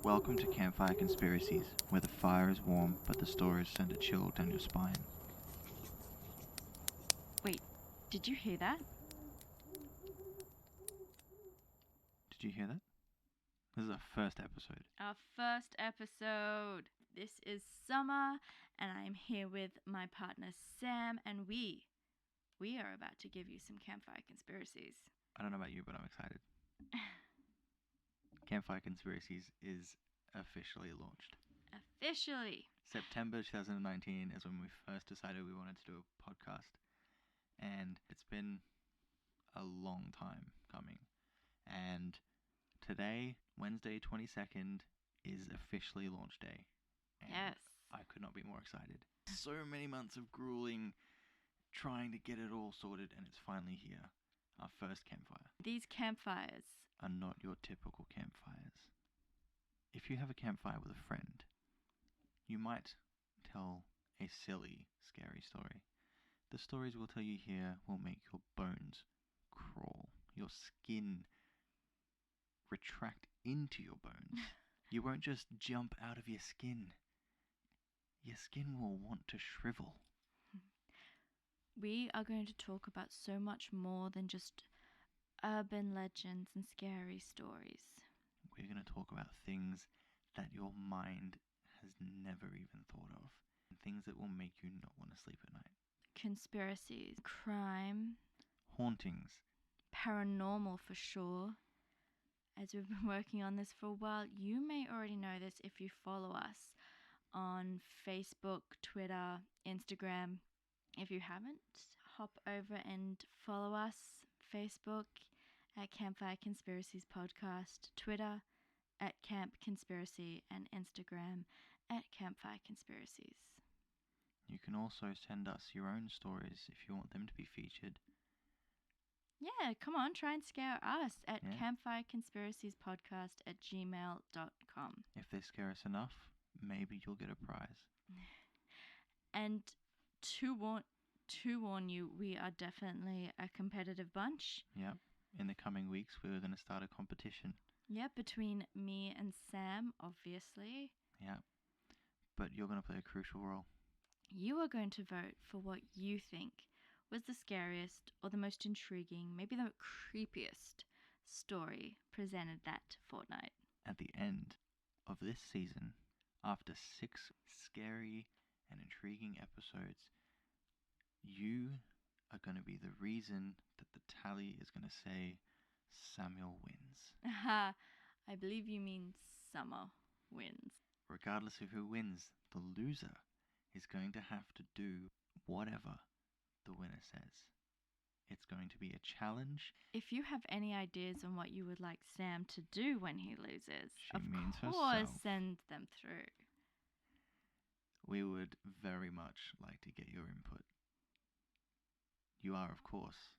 Welcome to Campfire Conspiracies, where the fire is warm but the stories send a chill down your spine. Wait, did you hear that? Did you hear that? This is our first episode. Our first episode. This is Summer, and I'm here with my partner Sam, and we are about to give you some Campfire Conspiracies. I don't know about you, but I'm excited. Campfire Conspiracies is officially launched. Officially. September 2019 is when we first decided we wanted to do a podcast. And it's been a long time coming. And today, Wednesday 22nd, is officially launch day. And Yes. I could not be more excited. So many months of grueling trying to get it all sorted, and it's finally here. Our first campfire. These campfires are not your typical campfires. If you have a campfire with a friend, you might tell a silly, scary story. The stories we'll tell you here will make your bones crawl, your skin retract into your bones. You won't just jump out of your skin. Your skin will want to shrivel. We are going to talk about so much more than just urban legends and scary stories. We're going to talk about things that your mind has never even thought of. Things that will make you not want to sleep at night. Conspiracies, crime, hauntings, paranormal for sure. As we've been working on this for a while, you may already know this if you follow us on Facebook, Twitter, Instagram. If you haven't, hop over and follow us. Facebook at Campfire Conspiracies Podcast, Twitter at Camp Conspiracy, and Instagram at Campfire Conspiracies. You can also send us your own stories if you want them to be featured. Yeah, come on, try and scare us at campfireconspiraciespodcast@gmail.com. If they scare us enough, maybe you'll get a prize. And to warn you, we are definitely a competitive bunch. Yep. In the coming weeks, we were going to start a competition. Yeah, between me and Sam, obviously. Yeah. But you're going to play a crucial role. You are going to vote for what you think was the scariest or the most intriguing, maybe the creepiest story presented that fortnight. At the end of this season, after 6 scary and intriguing episodes, you are going to be the reason that the tally is going to say Samuel wins. Aha, I believe you mean Summer wins. Regardless of who wins, the loser is going to have to do whatever the winner says. It's going to be a challenge. If you have any ideas on what you would like Sam to do when he loses, She means of course, herself. send them through. We would very much like to get your input. You are, of course,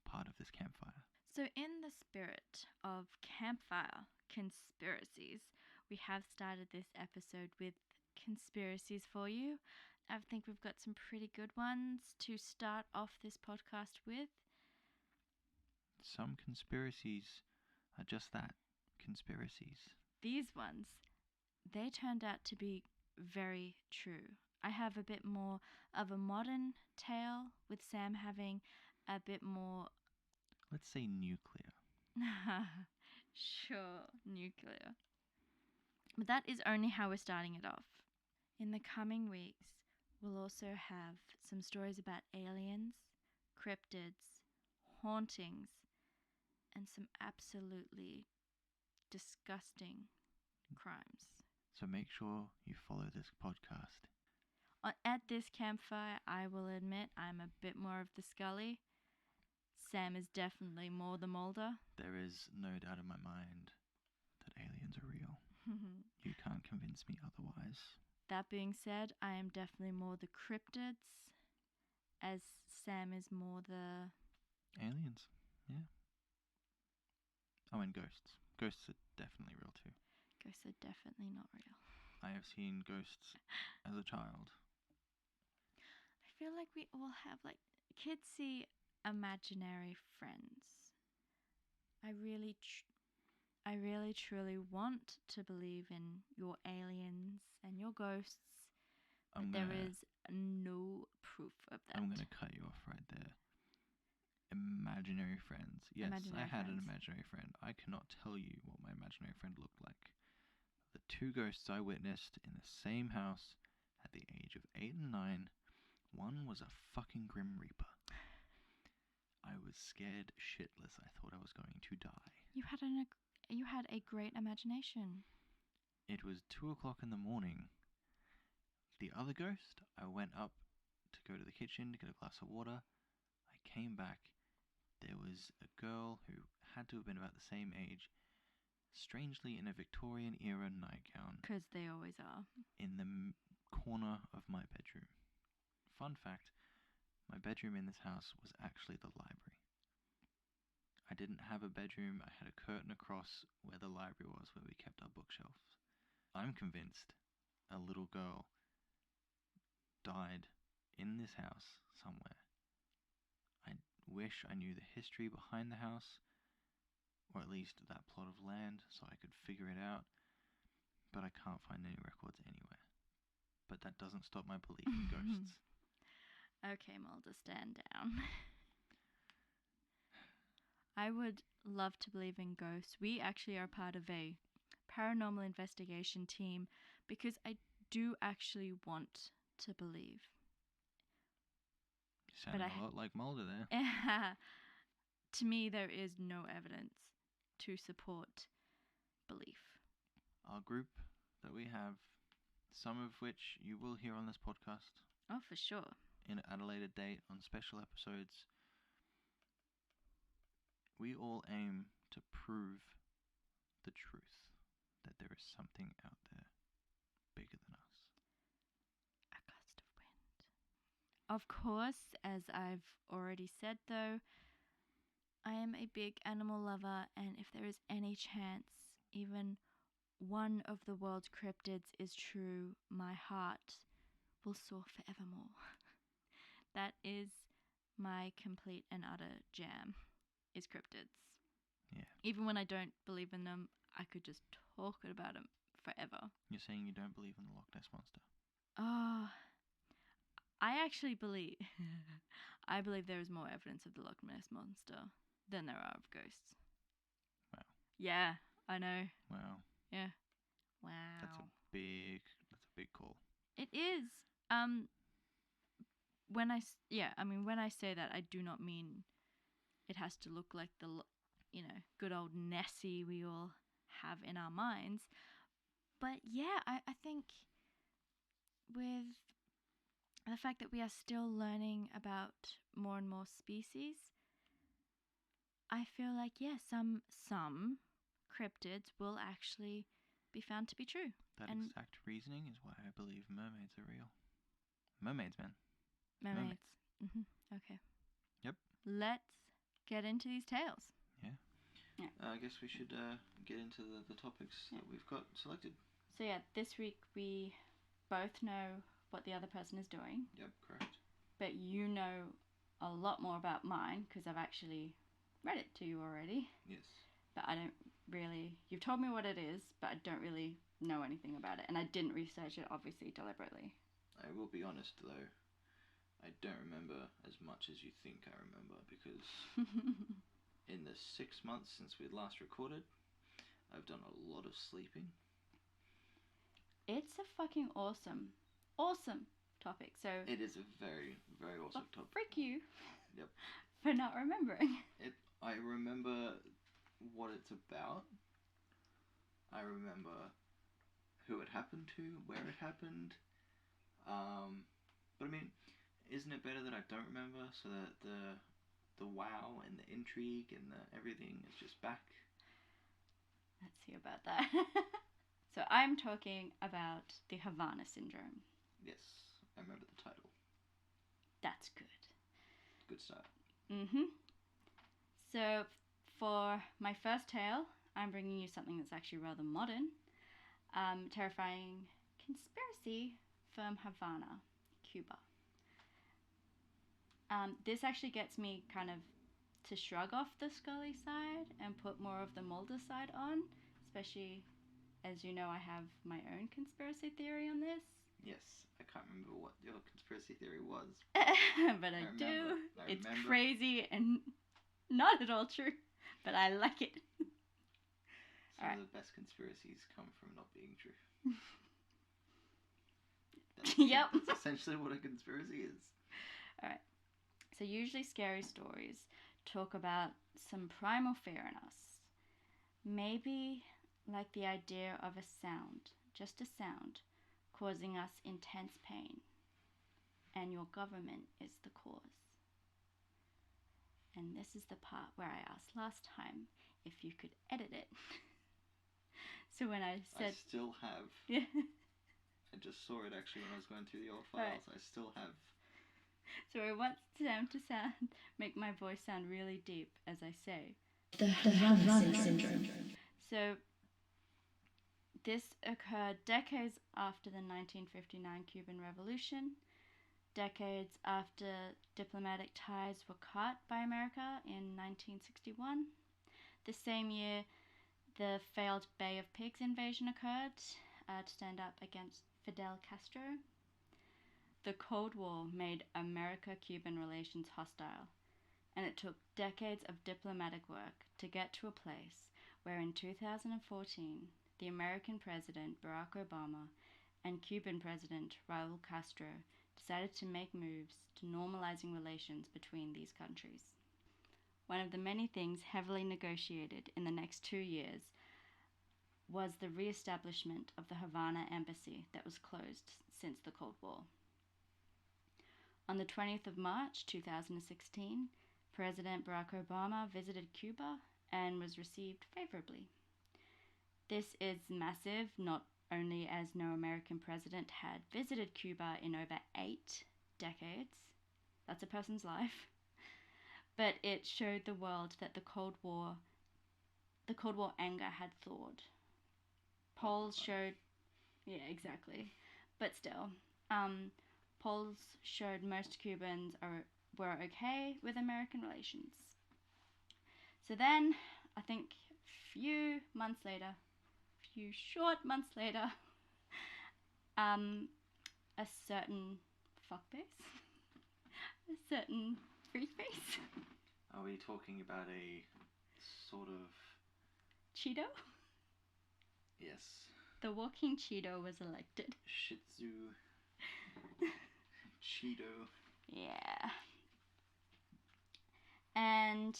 part of this campfire. So in the spirit of Campfire Conspiracies, we have started this episode with conspiracies for you. I think we've got some pretty good ones to start off this podcast with. Some conspiracies are just that, conspiracies. These ones, they turned out to be very true. I have a bit more of a modern tale, with Sam having a bit more... Let's say nuclear. Sure, nuclear. But that is only how we're starting it off. In the coming weeks, we'll also have some stories about aliens, cryptids, hauntings, and some absolutely disgusting crimes. So make sure you follow this podcast. At this campfire, I will admit I'm a bit more of the Scully. Sam is definitely more the Mulder. There is no doubt in my mind that aliens are real. You can't convince me otherwise. That being said, I am definitely more the cryptids, as Sam is more the... Aliens, yeah. Oh, and ghosts. Ghosts are definitely real too. Ghosts are definitely not real. I have seen ghosts as a child. I feel like we all have, like, kids see imaginary friends. I really I really truly want to believe in your aliens and your ghosts, but there is no proof of that. I'm going to cut you off right there. Imaginary friends. Yes, I had an imaginary friend. I cannot tell you what my imaginary friend looked like. The two ghosts I witnessed in the same house at the age of 8 and 9, one was a fucking Grim Reaper. I was scared shitless. I thought I was going to die. You had a great imagination. It was 2 o'clock in the morning. The other ghost, I went up to go to the kitchen to get a glass of water. I came back. There was a girl who had to have been about the same age, strangely in a Victorian era nightgown. Because they always are. In the corner of my bedroom. Fun fact, my bedroom in this house was actually the library. I didn't have a bedroom. I had a curtain across where the library was, where we kept our bookshelves. I'm convinced a little girl died in this house somewhere. I wish I knew the history behind the house, or at least that plot of land, so I could figure it out, but I can't find any records anywhere. But that doesn't stop my belief in ghosts. Okay, Mulder, stand down. I would love to believe in ghosts. We actually are part of a paranormal investigation team because I do actually want to believe. You sound a lot like Mulder there. To me, there is no evidence to support belief. Our group that we have, some of which you will hear on this podcast. Oh, for sure. At a later date on special episodes. We all aim to prove the truth, that there is something out there bigger than us. A gust of wind. Of course, as I've already said though, I am a big animal lover, and if there is any chance even one of the world's cryptids is true, my heart will soar forevermore. That is my complete and utter jam, is cryptids. Yeah. Even when I don't believe in them, I could just talk about them forever. You're saying you don't believe in the Loch Ness Monster? Oh, I actually believe... I believe there is more evidence of the Loch Ness Monster than there are of ghosts. Wow. Yeah, I know. Wow. Yeah. Wow. That's a big call. It is. When I say that, I do not mean it has to look like the, good old Nessie we all have in our minds. But yeah, I think with the fact that we are still learning about more and more species, I feel like, yeah, some cryptids will actually be found to be true. That exact reasoning is why I believe mermaids are real. Mermaids, man. Mermaids. Mm-hmm. Okay. Yep. Let's get into these tales. Yeah. I guess we should get into the topics that we've got selected. So yeah, this week we both know what the other person is doing. Yep, correct. But you know a lot more about mine because I've actually read it to you already. Yes. But I don't really... You've told me what it is, but I don't really know anything about it. And I didn't research it, obviously, deliberately. I will be honest, though. I don't remember as much as you think I remember because in the 6 months since we last recorded, I've done a lot of sleeping. It's a fucking awesome topic. So it is a very, very awesome topic. Frick you. Yep. For not remembering. I remember what it's about. I remember who it happened to, where it happened. But I mean, isn't it better that I don't remember so that the wow and the intrigue and everything is just back? Let's see about that. So I'm talking about the Havana Syndrome. Yes, I remember the title. That's good. Good start. Mm-hmm. So for my first tale, I'm bringing you something that's actually rather modern. Terrifying conspiracy from Havana, Cuba. This actually gets me kind of to shrug off the Scully side and put more of the Mulder side on, especially as you know I have my own conspiracy theory on this. Yes, I can't remember what your conspiracy theory was. But I do. It's crazy and not at all true, but I like it. Some of the best conspiracies come from not being true. Yep. That's essentially what a conspiracy is. Alright. So usually scary stories talk about some primal fear in us. Maybe like the idea of a sound, just a sound, causing us intense pain. And your government is the cause. And this is the part where I asked last time if you could edit it. So when I said... I still have. Yeah. I just saw it actually when I was going through the old files. Right. I still have. So I want them to make my voice sound really deep as I say. The Havana Syndrome. So this occurred decades after the 1959 Cuban Revolution, decades after diplomatic ties were cut by America in 1961. The same year, the failed Bay of Pigs invasion occurred to stand up against Fidel Castro. The Cold War made America-Cuban relations hostile, and it took decades of diplomatic work to get to a place where in 2014, the American President Barack Obama and Cuban President Raul Castro decided to make moves to normalizing relations between these countries. One of the many things heavily negotiated in the next 2 years was the re-establishment of the Havana embassy that was closed since the Cold War. On the 20th of March 2016, President Barack Obama visited Cuba and was received favorably. This is massive, not only as no American president had visited Cuba in over 8 decades, that's a person's life, but it showed the world that the Cold War anger had thawed. Polls showed, yeah, exactly, but still, polls showed most Cubans were okay with American relations. So then, I think few short months later, a certain fuckface, a certain freakface. Are we talking about a sort of... Cheeto? Yes. The walking Cheeto was elected. Shih Tzu. Cheeto. Yeah. And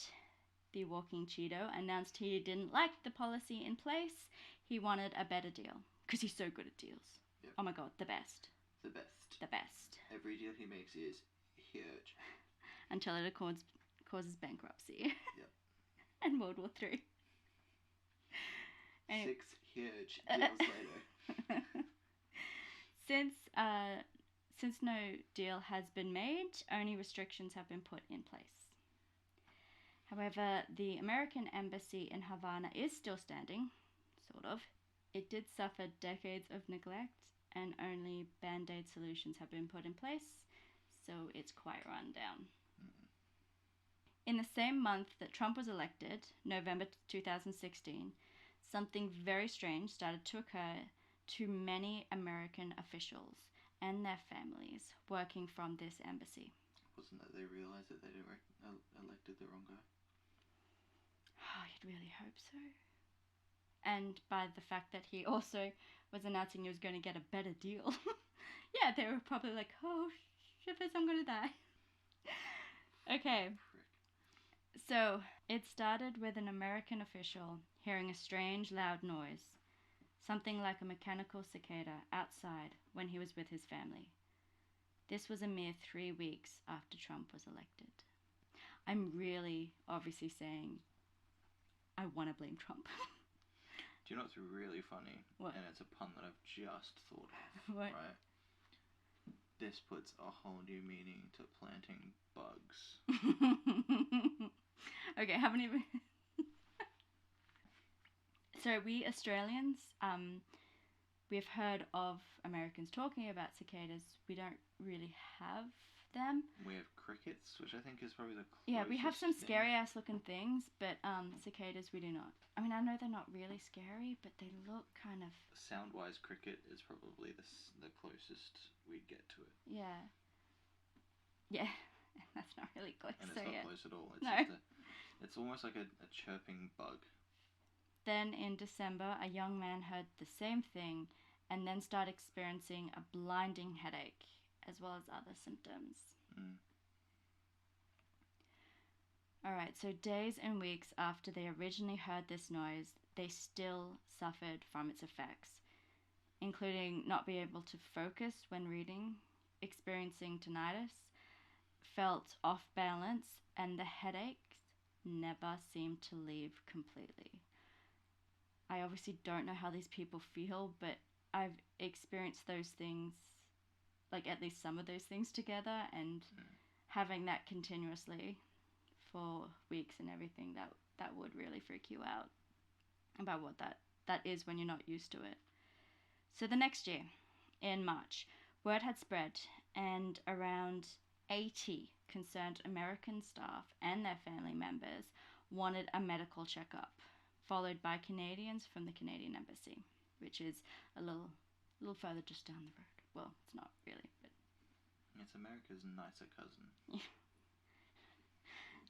the walking Cheeto announced he didn't like the policy in place. He wanted a better deal. Because he's so good at deals. Yep. Oh my god, the best. The best. The best. Every deal he makes is huge. Until it causes bankruptcy. Yep. And World War III. Anyway. 6 huge deals later. Since no deal has been made, only restrictions have been put in place. However, the American embassy in Havana is still standing, sort of. It did suffer decades of neglect, and only band-aid solutions have been put in place, so it's quite run down. In the same month that Trump was elected, November 2016, something very strange started to occur to many American officials and their families working from this embassy. Wasn't that they realised that they'd elected the wrong guy? Oh, you'd really hope so. And by the fact that he also was announcing he was going to get a better deal. Yeah, they were probably like, oh, shivers, I'm going to die. Okay. So, it started with an American official hearing a strange, loud noise, something like a mechanical cicada outside when he was with his family. This was a mere 3 weeks after Trump was elected. I'm really obviously saying I want to blame Trump. Do you know what's really funny? What? And it's a pun that I've just thought of. What? Right? This puts a whole new meaning to planting bugs. Okay, haven't even... So we Australians, we've heard of Americans talking about cicadas. We don't really have them. We have crickets, which I think is probably the closest. Yeah, we have some thing. scary ass looking things, but cicadas we do not. I mean, I know they're not really scary, but they look kind of... Sound-wise, cricket is probably the closest we'd get to it. Yeah. Yeah, that's not really close. And it's so not yeah. close at all. It's No. It's almost like a chirping bug. Then in December, a young man heard the same thing and then started experiencing a blinding headache as well as other symptoms. Mm. Alright, so days and weeks after they originally heard this noise, they still suffered from its effects, including not being able to focus when reading, experiencing tinnitus, felt off balance, and the headaches never seemed to leave completely. I obviously don't know how these people feel, but I've experienced those things, like at least some of those things together, and having that continuously for weeks and everything, that would really freak you out about what that is when you're not used to it. So the next year, in March, word had spread and around 80 concerned American staff and their family members wanted a medical checkup, followed by Canadians from the Canadian Embassy, which is a little further just down the road. Well, it's not really, but... It's America's nicer cousin.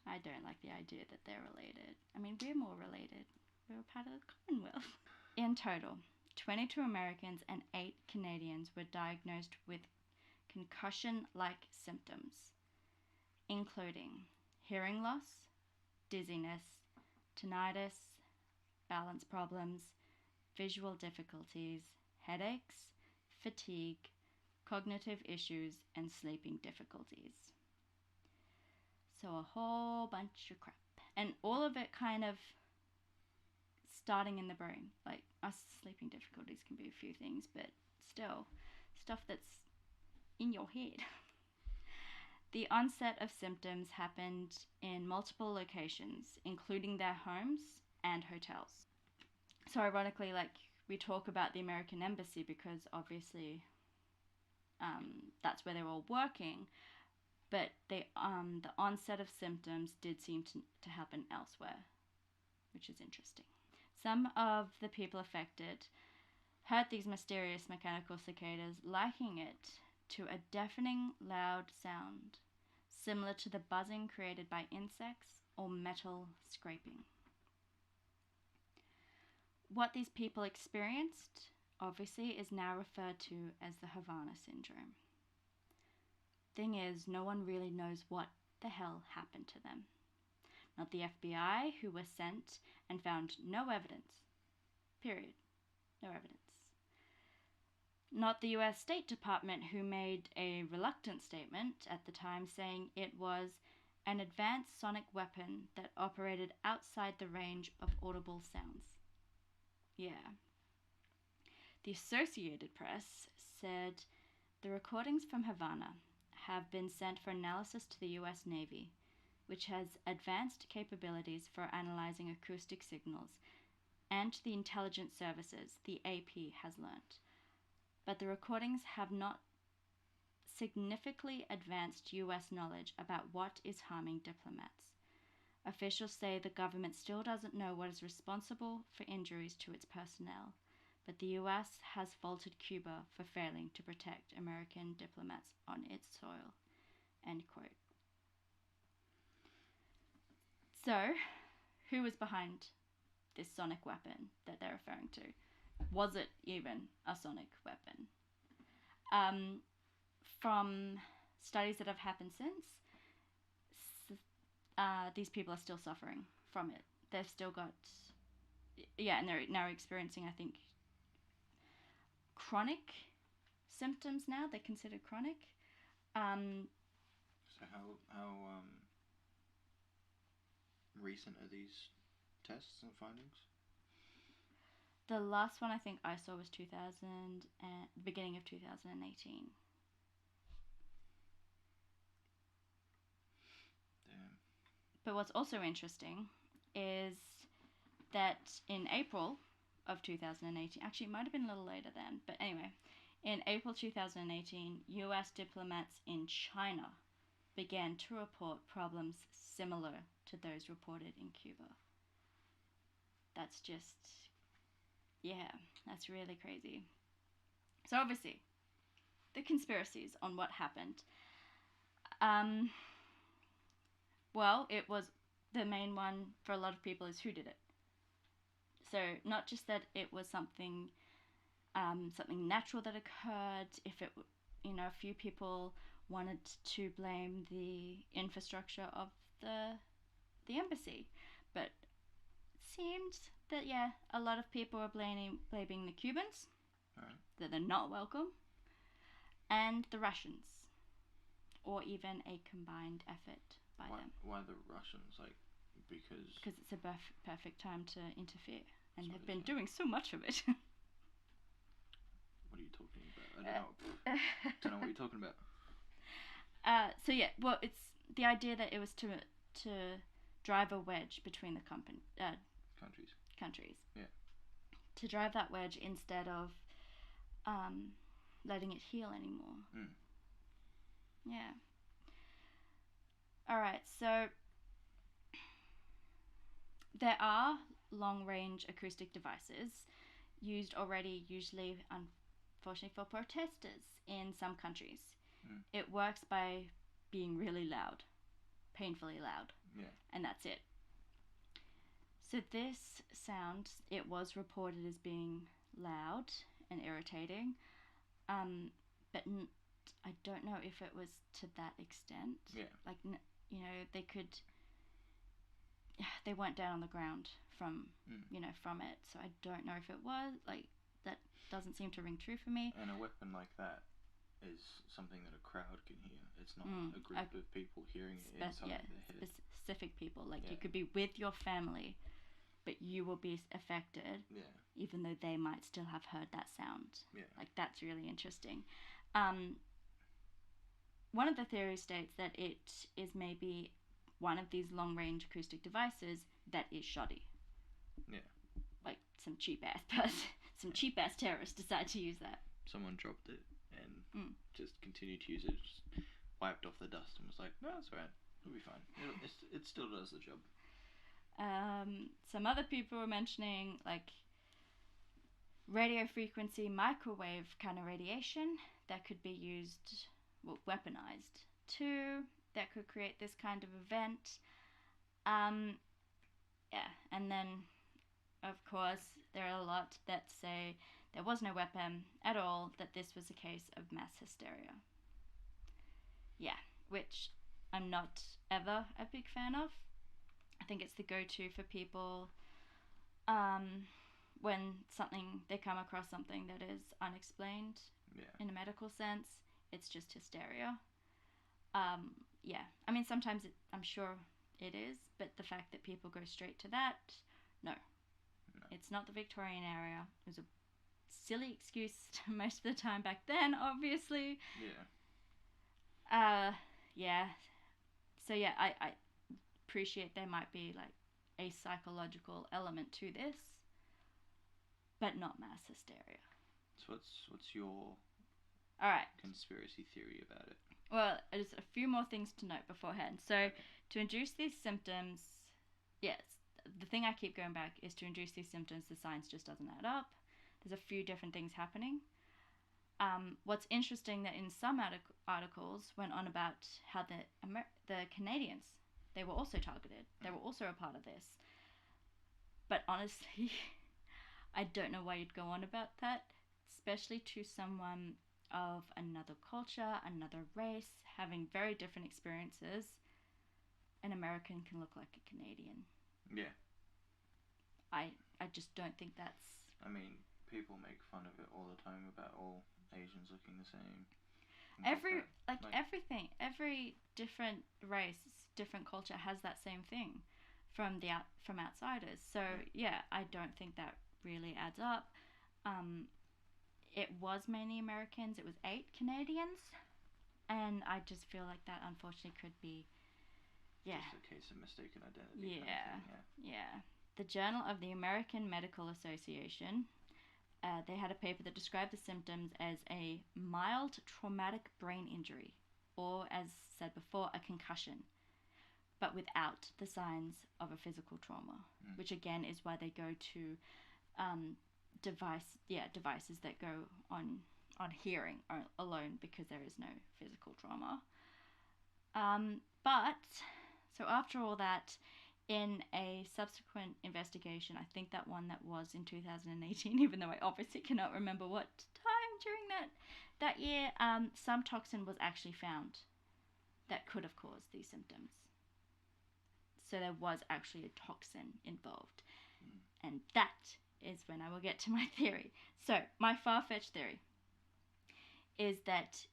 I don't like the idea that they're related. I mean, we're more related. We're a part of the Commonwealth. In total, 22 Americans and 8 Canadians were diagnosed with concussion-like symptoms, including hearing loss, dizziness, tinnitus, balance problems, visual difficulties, headaches, fatigue, cognitive issues, and sleeping difficulties. So a whole bunch of crap. And all of it kind of starting in the brain. Like, us sleeping difficulties can be a few things, but still, stuff that's in your head. The onset of symptoms happened in multiple locations, including their homes and hotels. So ironically, like, we talk about the American Embassy because obviously that's where they're all working, but the onset of symptoms did seem to happen elsewhere, which is interesting. Some of the people affected heard these mysterious mechanical cicadas, likening it to a deafening loud sound, similar to the buzzing created by insects or metal scraping. What these people experienced, obviously, is now referred to as the Havana Syndrome. Thing is, no one really knows what the hell happened to them. Not the FBI, who were sent and found no evidence. Period. No evidence. Not the US State Department, who made a reluctant statement at the time saying it was an advanced sonic weapon that operated outside the range of audible sounds. Yeah. The Associated Press said the recordings from Havana have been sent for analysis to the US Navy, which has advanced capabilities for analyzing acoustic signals, and to the intelligence services, the AP has learnt. But the recordings have not significantly advanced US knowledge about what is harming diplomats. Officials say the government still doesn't know what is responsible for injuries to its personnel, but the US has faulted Cuba for failing to protect American diplomats on its soil. End quote. So, who was behind this sonic weapon that they're referring to? Was it even a sonic weapon? From studies that have happened since, these people are still suffering from it. They've still got, and they're now experiencing, I think, chronic symptoms now. They're considered chronic. So how recent are these tests and findings? The last one I think I saw was beginning of 2018. Damn. But what's also interesting is that in April of 2018, actually it might have been a little later then, but anyway, in April 2018, US diplomats in China began to report problems similar to those reported in Cuba. That's just, yeah, that's really crazy. So obviously, the conspiracies on what happened. Well, it was the main one for a lot of people is who did it. So not just that it was something natural that occurred. If it, a few people wanted to blame the infrastructure of the embassy, but it seemed that a lot of people were blaming the Cubans, Right. that they're not welcome, and the Russians, or even a combined effort by them. Why the Russians? Like, because it's a perfect time to interfere, and So they've is been that. doing so much of it. What are you talking about? I don't know what you're talking about. Well, it's the idea that it was to drive a wedge between the countries. Yeah. To drive that wedge instead of letting it heal anymore. Mm. Yeah. All right, so there are long-range acoustic devices used already, usually, unfortunately, for protesters in some countries. Mm. It works by being really loud, painfully loud. Yeah. And that's it. So this sound, it was reported as being loud and irritating, but I don't know if it was to that extent. Yeah. Like, they weren't down on the ground from, from it. So I don't know if it was, like, that doesn't seem to ring true for me. And a weapon like that is something that a crowd can hear. It's not a group of people hearing it inside their head. Specific people. Like, you could be with your family, but you will be affected, even though they might still have heard that sound. Yeah. Like, that's really interesting. One of the theories states that it is maybe one of these long-range acoustic devices that is shoddy. Yeah. Like, some cheap-ass person, cheap-ass terrorists decide to use that. Someone dropped it and just continued to use it, just wiped off the dust and was like, no, it's alright. It'll be fine. It still does the job. Some other people were mentioning, like, radio frequency microwave kind of radiation that could be used, weaponized too, that could create this kind of event. And then, of course, there are a lot that say there was no weapon at all, that this was a case of mass hysteria. Yeah, which I'm not ever a big fan of. I think it's the go-to for people when they come across something that is unexplained in a medical sense. It's just hysteria. I mean, sometimes I'm sure it is, but the fact that people go straight to that, no. It's not the Victorian era. It was a silly excuse most of the time back then, obviously. Yeah. So I appreciate there might be like a psychological element to this, but not mass hysteria. So what's your conspiracy theory about it? Well, there's a few more things to note beforehand. So to induce these symptoms, the thing I keep going back is to induce these symptoms, the science just doesn't add up. There's a few different things happening. What's interesting that in some articles went on about how the Canadians, they were also targeted. They were also a part of this. But honestly, I don't know why you'd go on about that, especially to someone of another culture, another race, having very different experiences. An American can look like a Canadian. Yeah. I just don't think that's... I mean, people make fun of it all the time about all Asians looking the same. Everything, every different race, different culture has that same thing from outsiders. So I don't think that really adds up. It was mainly Americans. It was 8 Canadians, and I just feel like that unfortunately could be just a case of mistaken identity. Yeah. The Journal of the American Medical Association, they had a paper that described the symptoms as a mild traumatic brain injury or, as said before, a concussion, but without the signs of a physical trauma, which again is why they go to devices that go on hearing alone, because there is no physical trauma. But so after all that, in a subsequent investigation, I think that one that was in 2018, even though I obviously cannot remember what time during that year, some toxin was actually found that could have caused these symptoms. So there was actually a toxin involved. And that is when I will get to my theory. So my far-fetched theory is that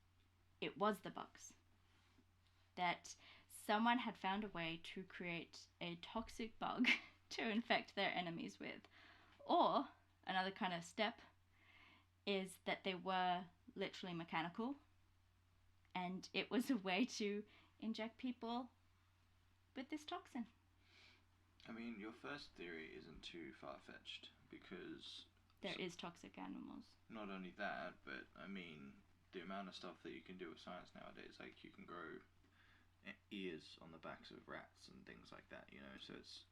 it was the bugs. That someone had found a way to create a toxic bug to infect their enemies with. Or another kind of step is that they were literally mechanical, and it was a way to inject people with this toxin. I mean, your first theory isn't too far-fetched, because there is toxic animals. Not only that, but I mean, the amount of stuff that you can do with science nowadays, like you can grow ears on the backs of rats and things like that, you know, so it's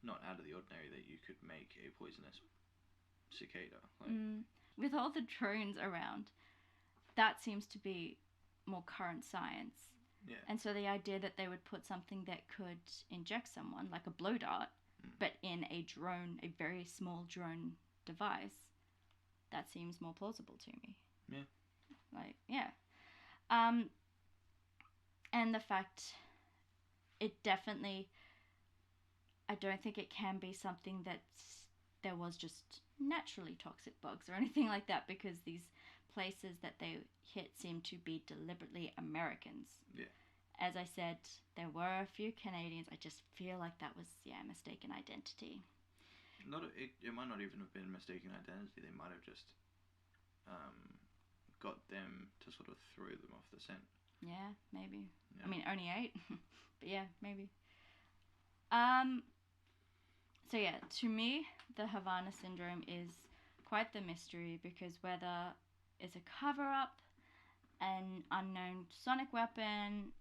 not out of the ordinary that you could make a poisonous cicada. With all the drones around, that seems to be more current science. Yeah. And so the idea that they would put something that could inject someone, like a blow dart, but in a drone, a very small drone device, that seems more plausible to me. Yeah. And the fact, it definitely, I don't think it can be something that there was just naturally toxic bugs or anything like that, because these places that they hit seem to be deliberately Americans. Yeah. As I said, there were a few Canadians. I just feel like that was, mistaken identity. It might not even have been mistaken identity. They might have just got them to sort of throw them off the scent. Yeah, maybe. Yeah. I mean, only 8, but yeah, maybe. So yeah, to me, the Havana Syndrome is quite the mystery, because whether it's a cover-up, an unknown sonic weapon,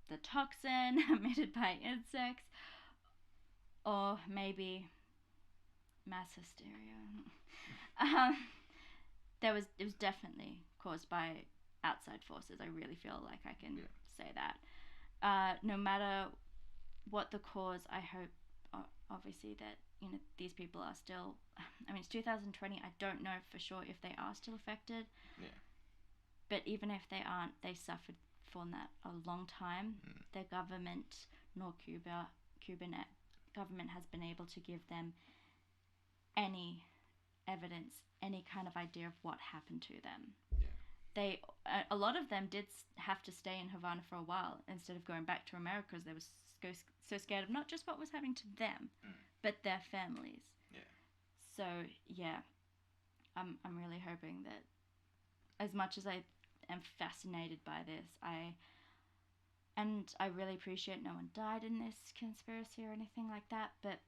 the toxin emitted by insects, or maybe mass hysteria. It was definitely caused by outside forces. I really feel like I can say that. No matter what the cause, I hope, obviously, that these people are still. I mean, it's 2020. I don't know for sure if they are still affected. Yeah. But even if they aren't, they suffered for that a long time. Their government, nor Cuban government has been able to give them any evidence, any kind of idea of what happened to them. Yeah. A lot of them did have to stay in Havana for a while instead of going back to America, because they were so scared of not just what was happening to them, but their families. Yeah. So yeah, I'm really hoping that, as much as I am fascinated by this, I really appreciate no one died in this conspiracy or anything like that, but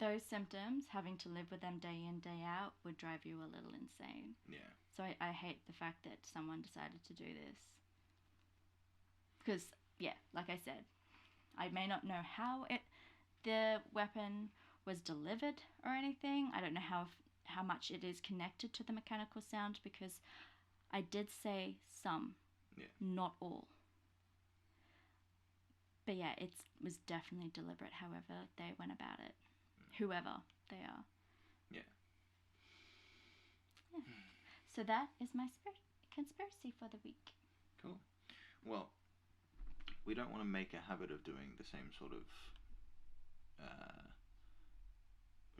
those symptoms, having to live with them day in, day out, would drive you a little insane. Yeah. So I hate the fact that someone decided to do this. Because, like I said, I may not know how the weapon was delivered or anything. I don't know how much it is connected to the mechanical sound, because I did say some, not all. But yeah, it was definitely deliberate, however they went about it. Whoever they are. Yeah. So that is my conspiracy for the week. Cool. Well, we don't want to make a habit of doing the same sort of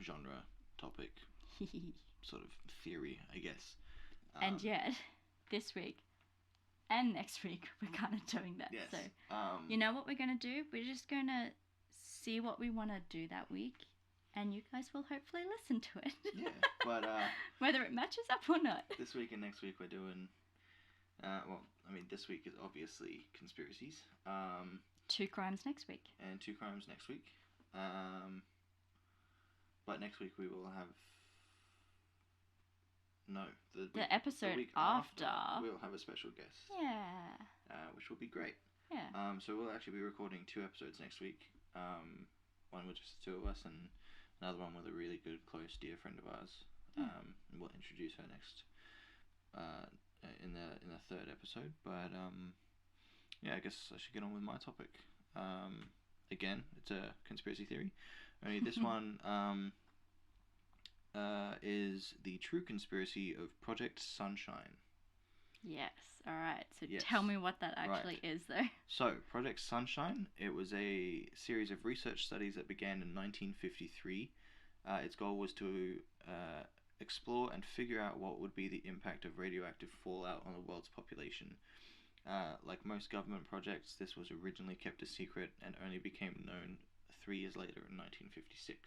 genre, topic, sort of theory, I guess. And yet, this week and next week, we're kind of doing that. Yes. So, you know what we're going to do? We're just going to see what we want to do that week, and you guys will hopefully listen to it. Yeah, but whether it matches up or not. This week and next week we're doing, this week is obviously conspiracies. 2 crimes next week. And 2 crimes next week. But next week we will have No, The episode week after. we'll have a special guest. Yeah. Which will be great. Yeah. So we'll actually be recording 2 episodes next week. One with just the 2 of us, and another one with a really good, close, dear friend of ours. And we'll introduce her next in the 3rd episode. But yeah, I guess I should get on with my topic. Again, it's a conspiracy theory. Only this one is the true conspiracy of Project Sunshine. Yes. All right. So Yes. tell me what that actually is, though. So, Project Sunshine, it was a series of research studies that began in 1953. Its goal was to explore and figure out what would be the impact of radioactive fallout on the world's population. Like most government projects, this was originally kept a secret and only became known 3 years later in 1956.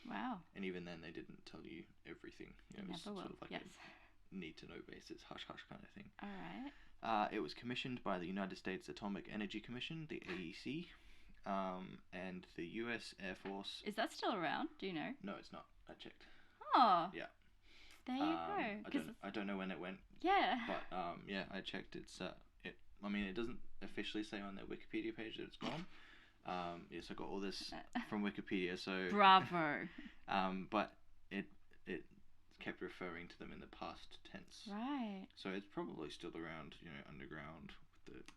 Wow. And even then, they didn't tell you everything. You know, it was Never will. sort of like Yes. a need-to-know basis, hush-hush kind of thing. All right. It was commissioned by the United States Atomic Energy Commission, the AEC, and the U.S. Air Force. Is that still around? Do you know? No, it's not. I checked. Oh. Yeah. There you go. I don't know when it went, Yeah. but yeah, I checked. It's I mean, it doesn't officially say on their Wikipedia page that it's gone. Yes, I got all this from Wikipedia, so. Bravo. But it kept referring to them in the past tense. Right. So it's probably still around, you know, underground.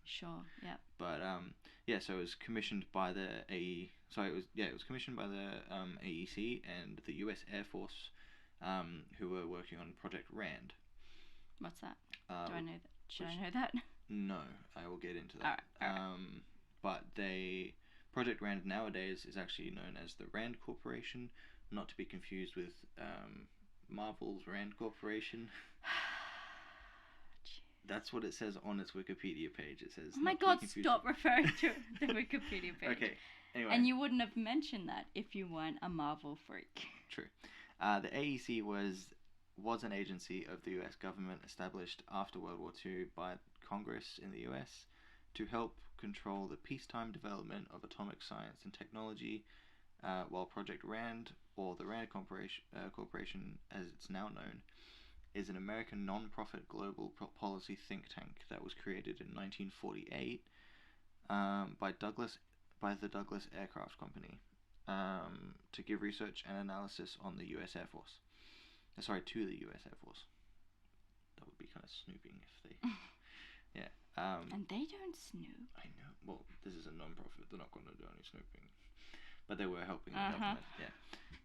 Sure. Yeah. But yeah, so it was commissioned by the it was commissioned by the AEC and the U.S. Air Force, who were working on Project Rand. What's that? Do I know that? Should I know that? No, I will get into that. All right. But Project Rand nowadays is actually known as the Rand Corporation, not to be confused with Marvel's Rand Corporation. That's what it says on its Wikipedia page. It says. Oh my God! Stop referring to the Wikipedia page. Okay. Anyway. And you wouldn't have mentioned that if you weren't a Marvel freak. True. The AEC was an agency of the U.S. government established after World War II by Congress in the U.S. to help control the peacetime development of atomic science and technology, while Project Rand, or the Rand Corporation as it's now known, is an American non-profit global policy think tank that was created in 1948 by the Douglas Aircraft Company to give research and analysis on the U.S. Air Force. To the U.S. Air Force. That would be kind of snooping if they... Yeah. And they don't snoop. I know. Well, this is a non-profit. They're not going to do any snooping. But they were helping the government. Yeah.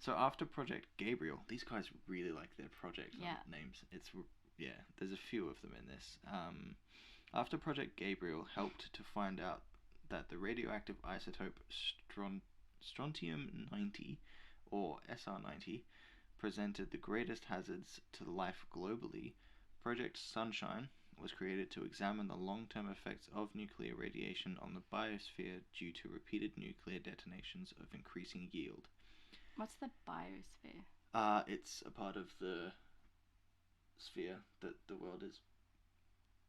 So after Project Gabriel, these guys really like their project names. There's a few of them in this. After Project Gabriel helped to find out that the radioactive isotope strontium-90, or SR-90, presented the greatest hazards to life globally, Project Sunshine was created to examine the long-term effects of nuclear radiation on the biosphere due to repeated nuclear detonations of increasing yield. What's the biosphere? It's a part of the sphere that the world is.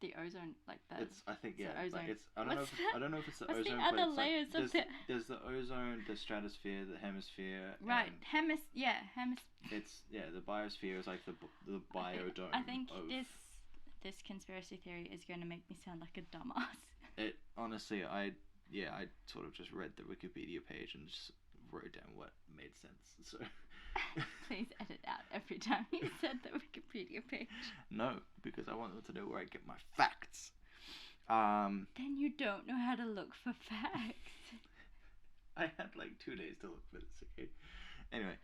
The ozone, like that. It's, I think, yeah. Ozone. Like I don't know if it's the What's ozone. the other but layers like, of the? There's the ozone, the stratosphere, the hemisphere. Right, hemisphere. It's the biosphere is like the biodome. I think this conspiracy theory is going to make me sound like a dumbass. It honestly, I sort of just read the Wikipedia page and just wrote down what made sense. So. Please edit out every time you said the Wikipedia page. No, because I want them to know where I get my facts. Then you don't know how to look for facts. I had like 2 days to look for this, okay? Anyway,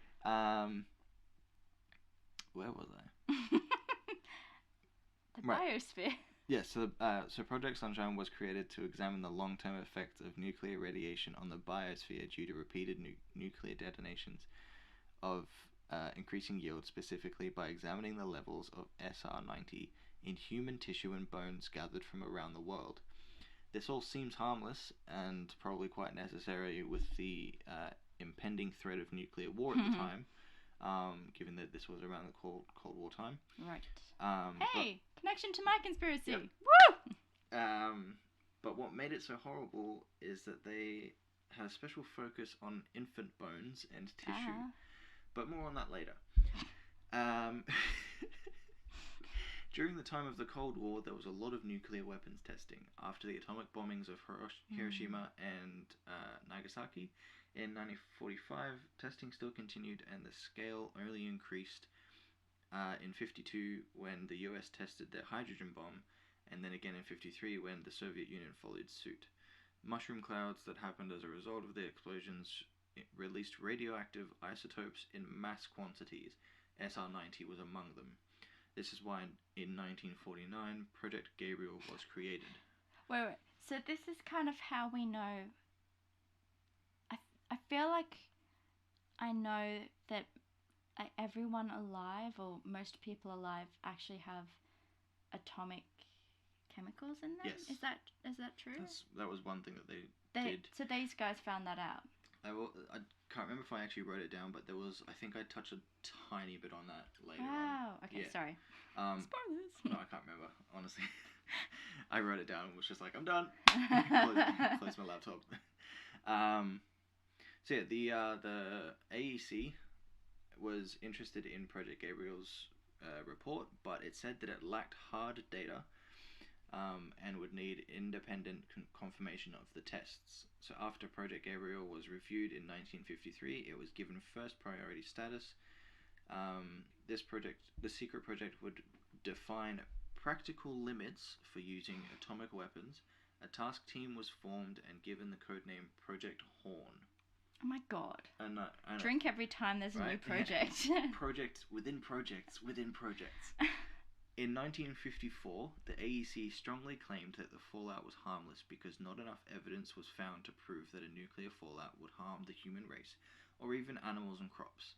where was I? The biosphere. Yes, so Project Sunshine was created to examine the long-term effects of nuclear radiation on the biosphere due to repeated nuclear detonations of increasing yield, specifically by examining the levels of SR-90 in human tissue and bones gathered from around the world. This all seems harmless and probably quite necessary with the impending threat of nuclear war at the time, given that this was around the Cold War time. Right. Hey, connection to my conspiracy. Yep. Woo! But what made it so horrible is that they had a special focus on infant bones and tissue. But more on that later. During the time of the Cold War, there was a lot of nuclear weapons testing. After the atomic bombings of Hiroshima and Nagasaki in 1945, testing still continued, and the scale only increased in 1952 when the US tested their hydrogen bomb, and then again in 1953 when the Soviet Union followed suit. Mushroom clouds that happened as a result of the explosions released radioactive isotopes in mass quantities. SR-90 was among them. This is why in 1949 Project Gabriel was created. Wait. So this is kind of how we know. I feel like I know that everyone alive, or most people alive, actually have atomic chemicals in them. Yes. Is that true? That was one thing that they did. So these guys found that out. I can't remember if I actually wrote it down, but I think I touched a tiny bit on that later on. Wow. Okay. Yeah. Sorry. Spoilers. No, I can't remember, honestly. I wrote it down and was just like, I'm done. Close my laptop. So yeah, the AEC was interested in Project Gabriel's report, but it said that it lacked hard data and would need independent confirmation of the tests. So after Project Gabriel was reviewed in 1953, it was given first priority status. The secret project would define practical limits for using atomic weapons. A task team was formed and given the codename Project Horn. Oh my god. And Drink every time there's a new project. Projects within projects within projects. In 1954, the AEC strongly claimed that the fallout was harmless because not enough evidence was found to prove that a nuclear fallout would harm the human race, or even animals and crops.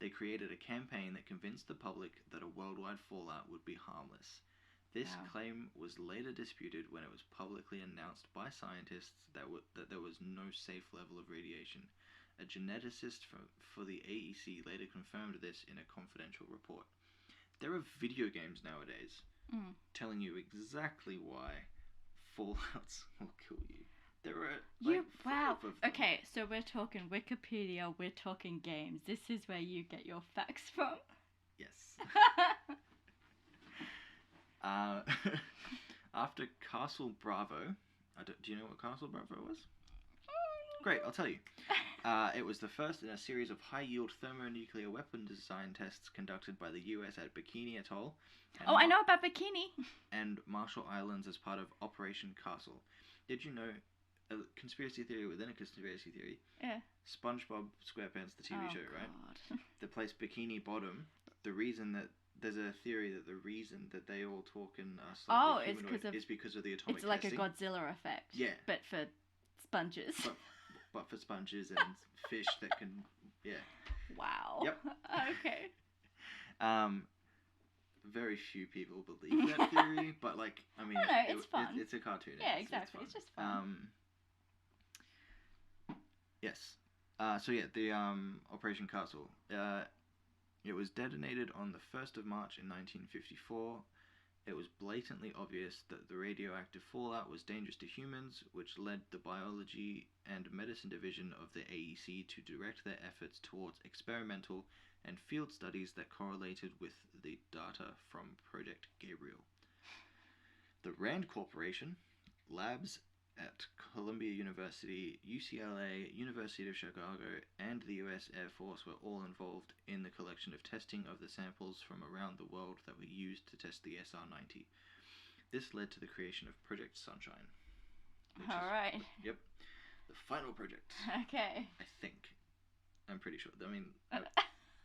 They created a campaign that convinced the public that a worldwide fallout would be harmless. This claim was later disputed when it was publicly announced by scientists that there was no safe level of radiation. A geneticist for the AEC later confirmed this in a confidential report. There are video games nowadays telling you exactly why fallouts will kill you. There are five of them. Okay, so we're talking Wikipedia, we're talking games. This is where you get your facts from. Yes. After Castle Bravo, do you know what Castle Bravo was? Great, I'll tell you. It was the first in a series of high-yield thermonuclear weapon design tests conducted by the US at Bikini Atoll. I know about Bikini. And Marshall Islands as part of Operation Castle. Did you know, a conspiracy theory within a conspiracy theory? Yeah. SpongeBob SquarePants, the TV show, right? The place Bikini Bottom. There's a theory that the reason that they all talk in slightly humanoid is because of the atomic testing. It's like testing. a Godzilla effect. Yeah. But for sponges. But for sponges and fish that can, yeah. Wow. Yep. Okay. Very few people believe that theory, but it's fun. It's a cartoon. Yeah, exactly. It's just fun. Yes. The Operation Castle. It was detonated on the 1st of March in 1954. It was blatantly obvious that the radioactive fallout was dangerous to humans, which led the Biology and Medicine Division of the AEC to direct their efforts towards experimental and field studies that correlated with the data from Project Gabriel. The RAND Corporation, labs at Columbia University, UCLA, University of Chicago, and the US Air Force were all involved in the collection of testing of the samples from around the world that were used to test the SR-90. This led to the creation of Project Sunshine. Alright. Yep. The final project. Okay. I think. I'm pretty sure. I mean,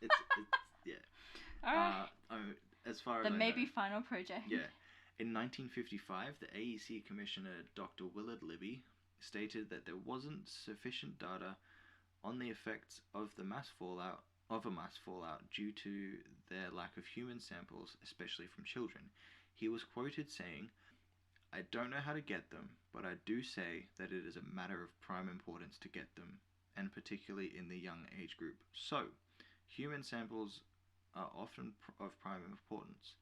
it's yeah. Alright. As far as the I maybe know, final project. Yeah. In 1955, the AEC Commissioner Dr. Willard Libby stated that there wasn't sufficient data on the effects of a mass fallout due to their lack of human samples, especially from children. He was quoted saying, "I don't know how to get them, but I do say that it is a matter of prime importance to get them, and particularly in the young age group. So, human samples are often of prime importance.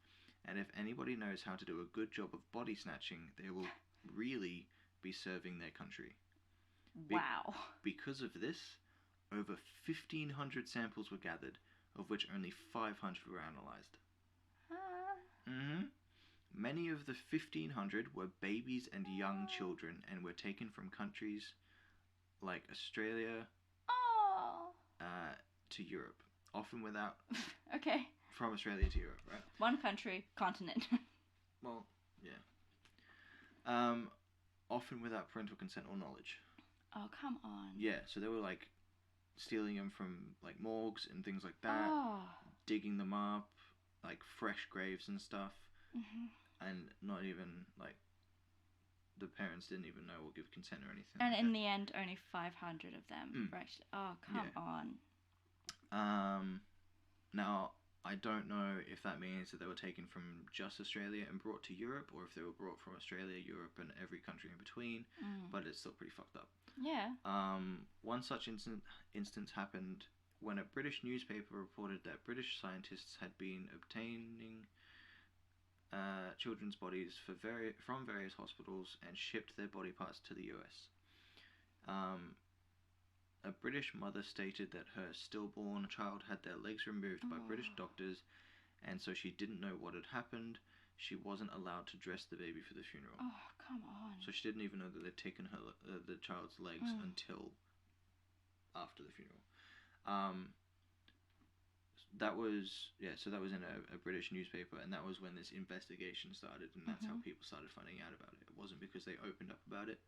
And if anybody knows how to do a good job of body snatching, they will really be serving their country." Wow. Because of this, over 1,500 samples were gathered, of which only 500 were analysed. Many of the 1,500 were babies and young children and were taken from countries like Australia Oh. To Europe. Often without... Okay. From Australia to Europe, right? One country, continent. Well, yeah. Often without parental consent or knowledge. Oh, come on. Yeah, so they were like stealing them from like morgues and things like that, Oh. digging them up, like fresh graves and stuff, Mm-hmm. and not even like the parents didn't even know or give consent or anything. And like in that. the end, only 500 of them were actually. Oh, come on. Now I don't know if that means that they were taken from just Australia and brought to Europe, or if they were brought from Australia, Europe, and every country in between. But it's still pretty fucked up. Yeah. One such instance happened when a British newspaper reported that British scientists had been obtaining children's bodies from various hospitals and shipped their body parts to the US. A British mother stated that her stillborn child had their legs removed by British doctors, and so she didn't know what had happened. She wasn't allowed to dress the baby for the funeral. Oh, come on. So she didn't even know that they'd taken the child's legs until after the funeral. That was in a British newspaper, and that was when this investigation started, and that's how people started finding out about it. It wasn't because they opened up about it.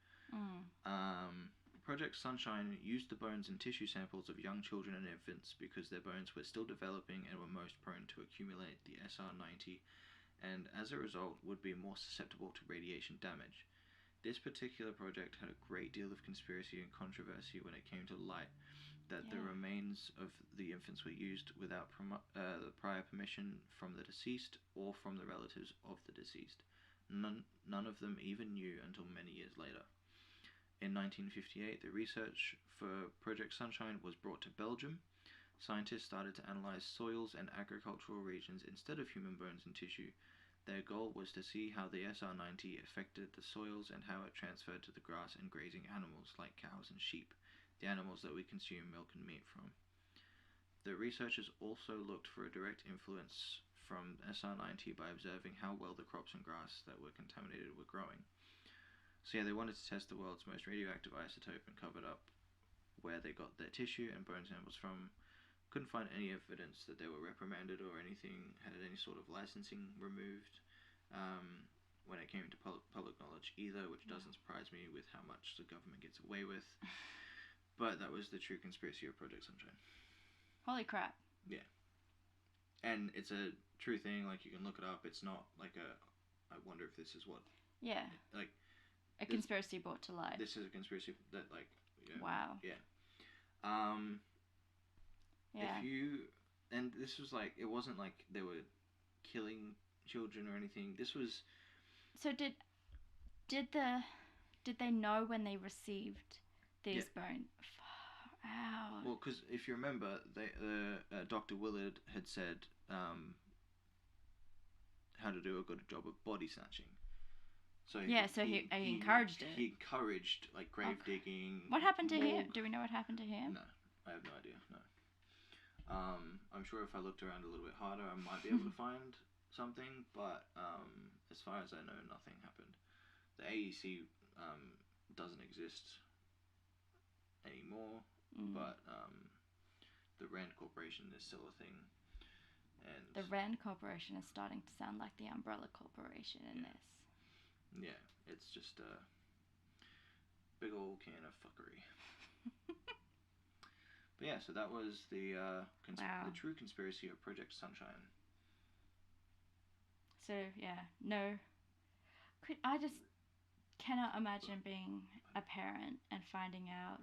Project Sunshine used the bones and tissue samples of young children and infants because their bones were still developing and were most prone to accumulate the SR90, and as a result would be more susceptible to radiation damage. This particular project had a great deal of conspiracy and controversy when it came to light that the remains of the infants were used without the prior permission from the deceased or from the relatives of the deceased. None of them even knew until many years later. In 1958, the research for Project Sunshine was brought to Belgium. Scientists started to analyze soils and agricultural regions instead of human bones and tissue. Their goal was to see how the SR90 affected the soils and how it transferred to the grass and grazing animals like cows and sheep, the animals that we consume milk and meat from. The researchers also looked for a direct influence from SR90 by observing how well the crops and grass that were contaminated were growing. So yeah, they wanted to test the world's most radioactive isotope and covered up where they got their tissue and bone samples from. Couldn't find any evidence that they were reprimanded or anything, had any sort of licensing removed when it came to public knowledge either, which doesn't surprise me with how much the government gets away with. But that was the true conspiracy of Project Sunshine. Holy crap. Yeah. And it's a true thing, like you can look it up. It's not like I wonder if this is what... Yeah. Like... A conspiracy brought to light. This is a conspiracy that, like... You know, wow. Yeah. Yeah. If you... And this was like... It wasn't like they were killing children or anything. This was... So did they know when they received these bones? Far out. Well, because if you remember, Dr. Willard had said how to do a good job of body snatching. So he encouraged it. He encouraged like grave digging. What happened to him? Do we know what happened to him? No, I have no idea. No. I'm sure if I looked around a little bit harder, I might be able to find something. But as far as I know, nothing happened. The AEC doesn't exist anymore, but the Rand Corporation is still a thing. And the Rand Corporation is starting to sound like the Umbrella Corporation in this. Yeah, it's just a big old can of fuckery. But yeah, so that was the true conspiracy of Project Sunshine. So yeah, no, I just cannot imagine being a parent and finding out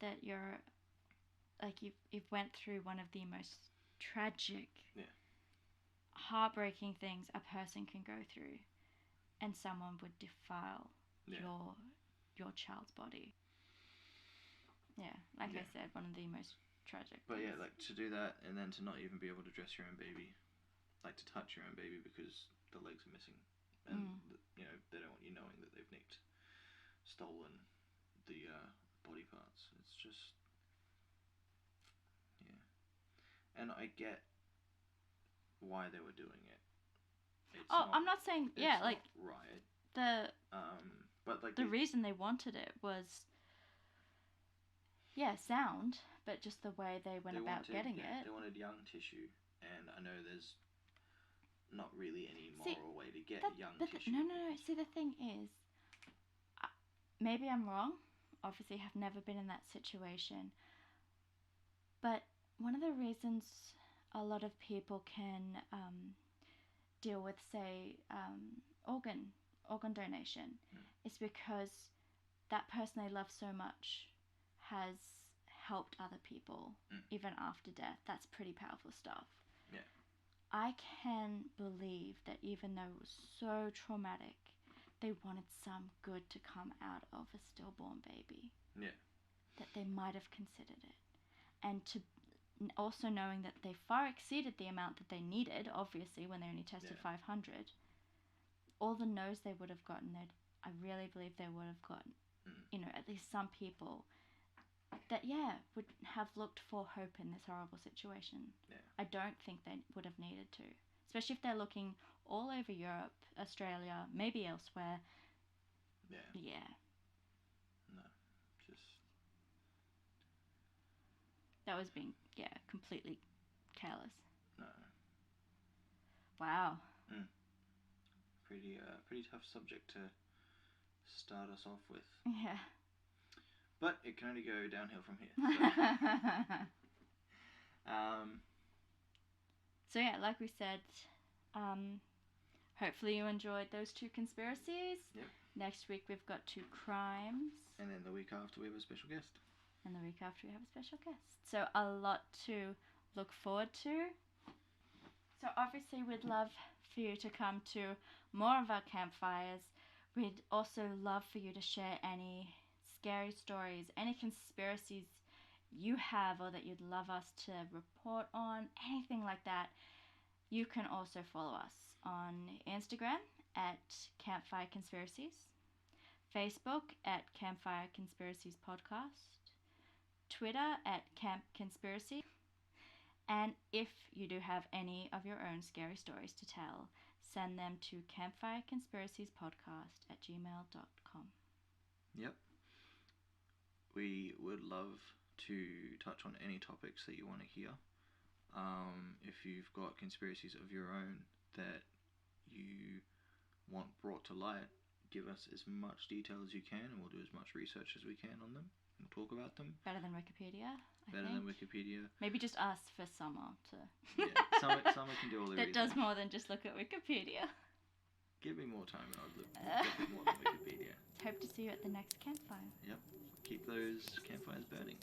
that you're like you've went through one of the most tragic, heartbreaking things a person can go through, and someone would defile your child's body. Yeah, like I said, one of the most tragic. But things. yeah, like to do that and then to not even be able to dress your own baby, like to touch your own baby because the legs are missing, and they don't want you knowing that they've stolen the body parts. It's just and I get why they were doing it. It's I'm not saying it's yeah, not like right. But like the reason they wanted it was sound, but just the way they went about getting it. They wanted young tissue, and I know there's not really any moral way to get young tissue. No. See, the thing is, maybe I'm wrong. Obviously, have never been in that situation. But one of the reasons a lot of people can deal with, say, organ donation is because that person they love so much has helped other people even after death. That's pretty powerful stuff. Yeah. I can believe that even though it was so traumatic, they wanted some good to come out of a stillborn baby. Yeah. That they might have considered it. And to also knowing that they far exceeded the amount that they needed, obviously, when they only tested 500, all the no's they would have gotten, I really believe they would have gotten, at least some people that, would have looked for hope in this horrible situation. Yeah. I don't think they would have needed to. Especially if they're looking all over Europe, Australia, maybe elsewhere. Yeah. Yeah. No. Just... That was being, completely careless. No. Wow. Pretty tough subject to start us off with. Yeah. But it can only go downhill from here. So yeah, like we said, hopefully you enjoyed those 2 conspiracies. Yep. Next week we've got 2 crimes. And then the week after we have a special guest. And the week after we have a special guest. So a lot to look forward to. So obviously we'd love for you to come to more of our campfires. We'd also love for you to share any scary stories, any conspiracies you have or that you'd love us to report on, anything like that. You can also follow us on Instagram at Campfire Conspiracies, Facebook at Campfire Conspiracies Podcast, Twitter at Camp Conspiracy. And if you do have any of your own scary stories to tell, send them to campfireconspiracies.podcast@gmail.com. Yep. We would love to touch on any topics that you want to hear. If you've got conspiracies of your own that you want brought to light, give us as much detail as you can, and we'll do as much research as we can on them. We'll talk about them. Better than Wikipedia, I think. Than Wikipedia. Maybe just us for Summer to... Summer can do all the that research. does more than just look at Wikipedia. Give me more time and I'll look a bit more than Wikipedia. Hope to see you at the next campfire. Yep. Keep those campfires burning.